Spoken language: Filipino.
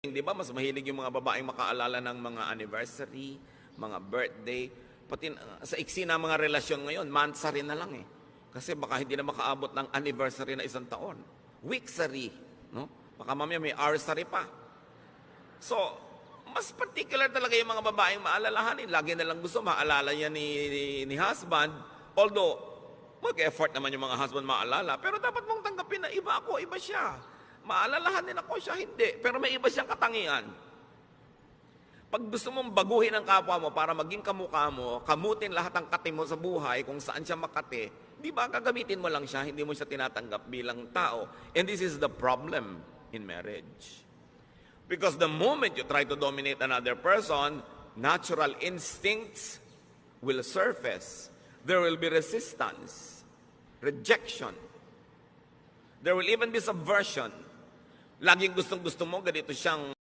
Di ba, mas mahilig yung mga babaeng makaalala ng mga anniversary, mga birthday, pati sa iksi na mga relasyon ngayon, monthsary na lang eh. Kasi baka hindi na makaabot ng anniversary na isang taon. Weeksary, no? Baka mamaya may hoursary pa. So, mas particular talaga yung mga babaeng maalalahanin. Lagi na lang gusto maalala niya ni husband. Although, mag-effort naman yung mga husband maalala. Pero dapat mong tanggapin na iba ako, iba siya. Maalalahanin ako siya, hindi. Pero may iba siyang katangian. Pag gusto mong baguhin ang kapwa mo para maging kamukha mo, kamutin lahat ng kati mo sa buhay, kung saan siya makati, di ba gagamitin mo lang siya, hindi mo siya tinatanggap bilang tao. And this is the problem in marriage. Because the moment you try to dominate another person, natural instincts will surface. There will be resistance, rejection. There will even be subversion. Laging gustong-gusto mo, ganito siyang